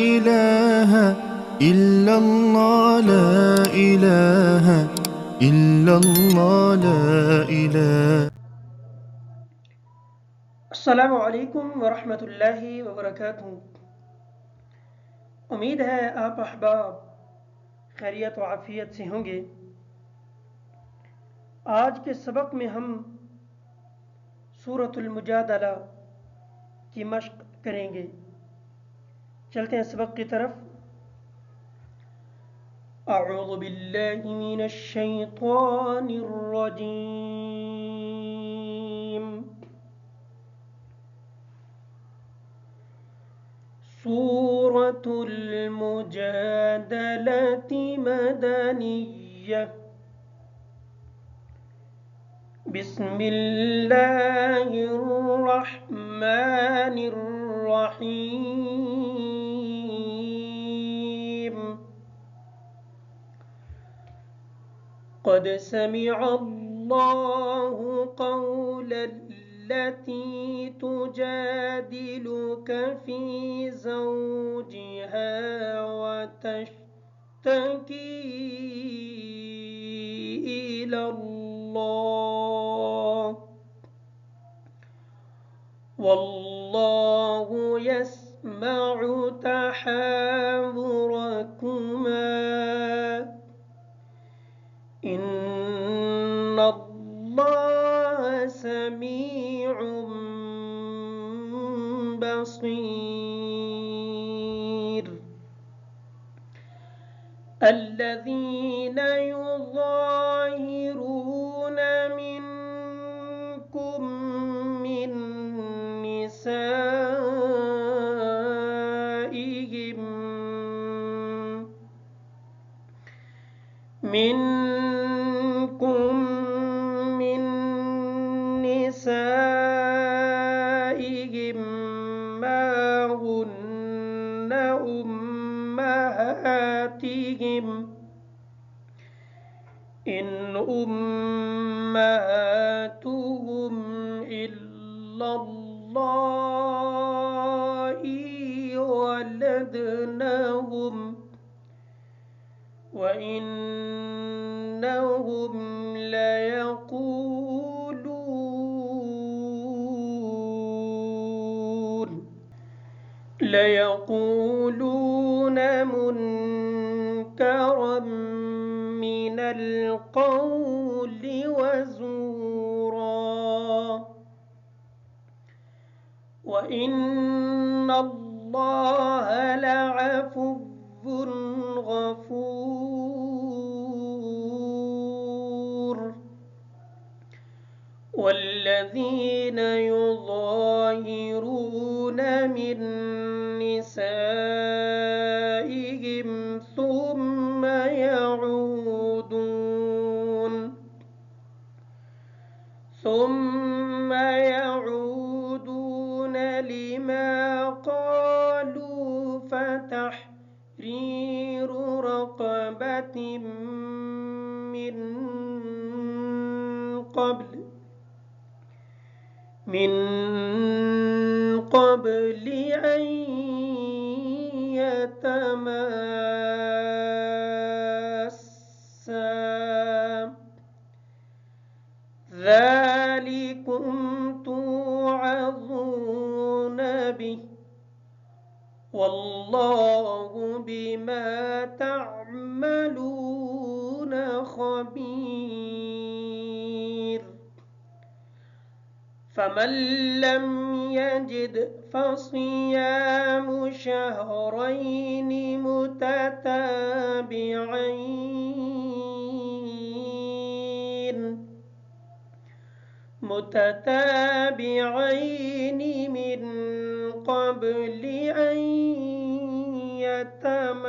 إله إلا الله لا إله إلا الله لا إله. अस्सलामु अलैकुम वरहमतुल्लाहि वबरकातुहू। उम्मीद है आप अहबाब खैरियत व आफियत से होंगे। आज के सबक में हम सूरतुल मुजादला की मश्क करेंगे। चलते हैं सबक की तरफ। अऊज़ु बिल्लाहि मिनश शैतानिर रजीम। सूरतुल मुजादलति मदनिय्यह। बिस्मिल्लाहिर्रहमानिर्रहीम। क़द समिअल्लाहु क़ौलल्लती तुजादिलुक फ़ी ज़ौजिहा वतश्तकी इलल्लाह वल्लाहु यस्मअु तहावुरकुमा इन्नल्लाह समीउम बसीर। الذين يظاهرون منكم من نسائهم ما هن أمهاتهم إن أمهاتهم إلا اللائي ولدنهم وإنهم ليقولون منكرا من القول وزورا وإن الله لعفو غفور. والذين يظاهرون من نسائهم ثم يعودون لما قالوا فتحرير رقبة من قبل أن يتماسا ذلكم توعظون به والله بما تعملون خبير. فمن لم يجد فصيام شهرين متتابعين من قبل أن يتماسا.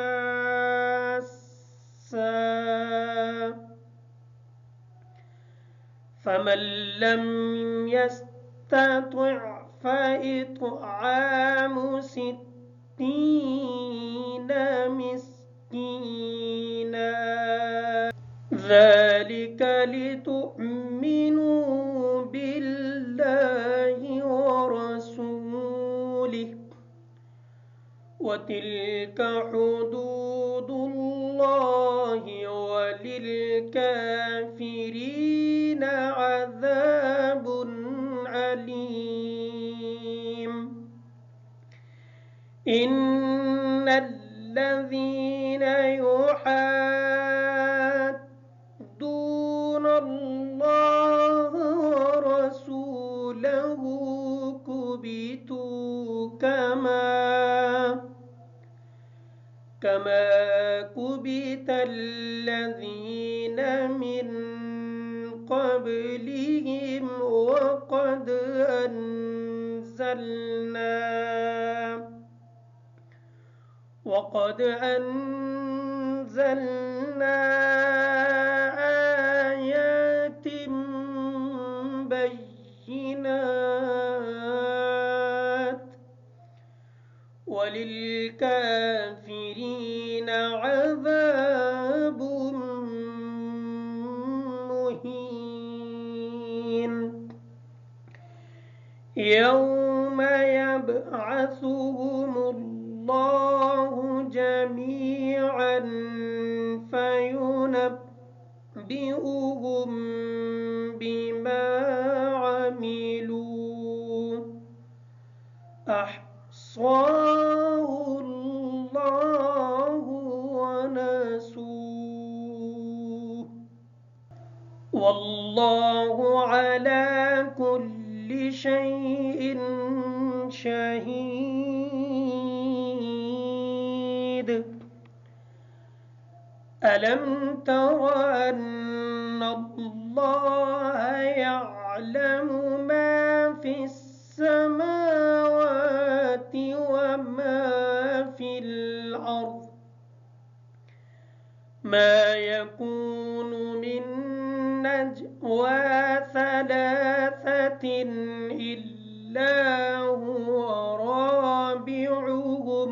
فمن لم يستطع فإطعام 60 مسكينا ذلك لتؤمنوا بالله ورسوله وتلك حدود الله وللكافرين عذاب أليم إن الذين يحادون الله ورسوله كبتوا كما كبت الذين من قبلهم وقد أنزلنا آيات بينات وللكافرين عذاب مهين يوم يبعثهم الله جميعا فينبئهم بما عملوا أحصاه الله ونسوه والله على كل شيء شهيد ألم تر أن الله يعلم ما في السماوات وما في الأرض ما يكون من نجوى ثلاثة إلا هو رابعهم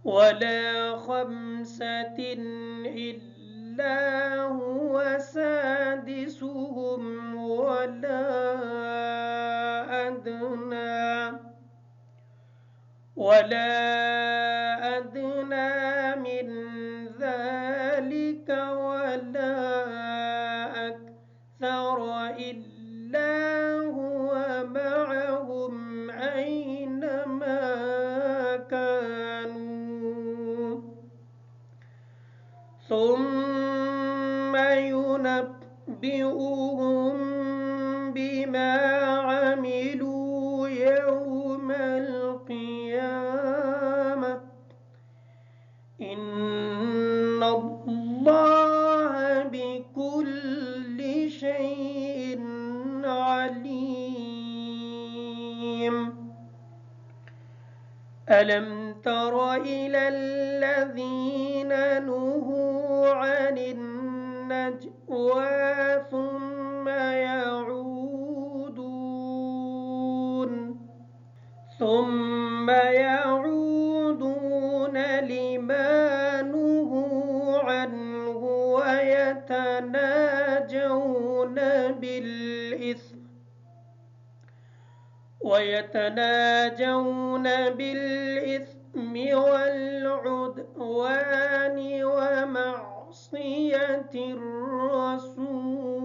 ولا خمسة إلا هو سادسهم ولا أدنى من ذلك ولا أكثر إلا هو معهم أينما كانوا ثم ينبئهم بما عملوا يوم القيامة إن الله بكل شيء عليم ألم تر إلى الذين نهوا عن النجوى ثم يعودون لما نهوا عنه ويتناجون بالإثم والعدوان ومعصية الرسول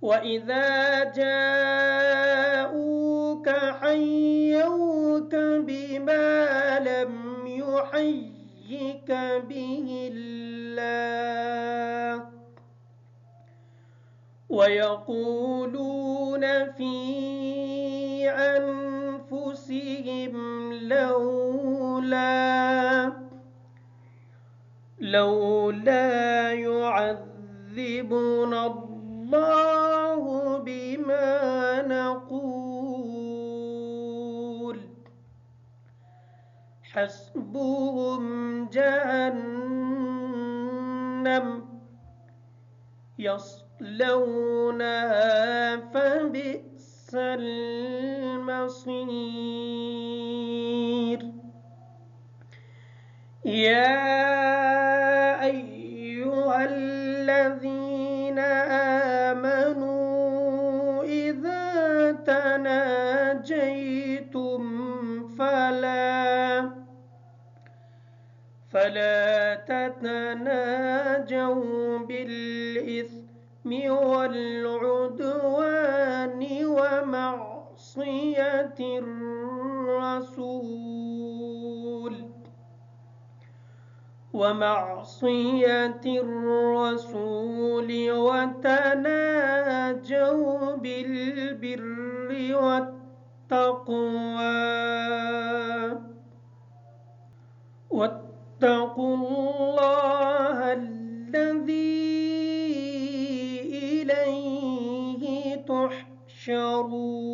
وإذا جاءوك حيوك بما لم يحيك به الله ويقولون في أنفسهم لولا يعذبنا الله بما نقول حسبهم جهنم يصلونها فبئس المصير يا أيها الذين آمنوا إذا تناجيتم ناجيتم فلا تتناجوا بالإثم والعدوان ومعصية الرسول وتناجوا بالبر واتقوا الله الذي إليه تحشرون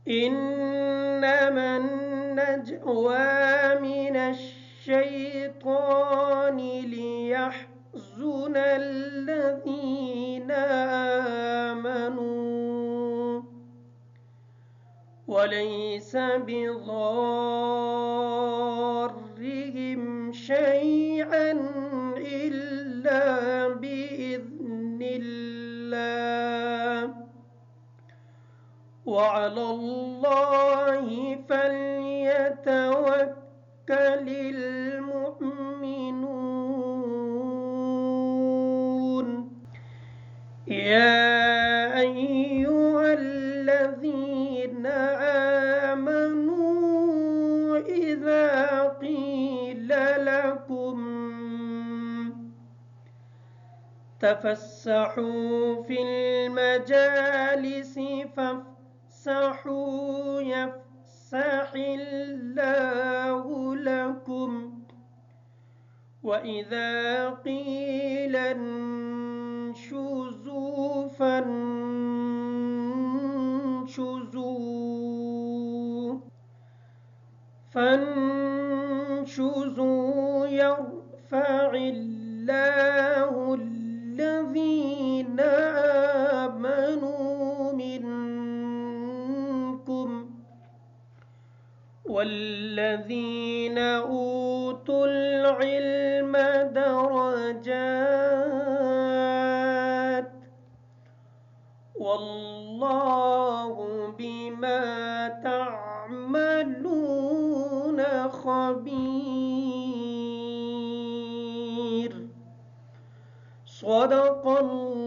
إنما النجوى من الشيطان ليحزن الذين آمنوا وليس بضارهم شيئا إلا بإذن الله وعلى الله فليتوكل المؤمنون يا أيها الذين آمنوا إذا قيل لكم تفسحوا في المجالس فافسحوا يفسح الله لكم وإذا قيل انشزوا فانشزوا يرفع الله الذين آمنوا منكم والذين أوتوا العلم درجات والله بما تعملون خبير صدق الله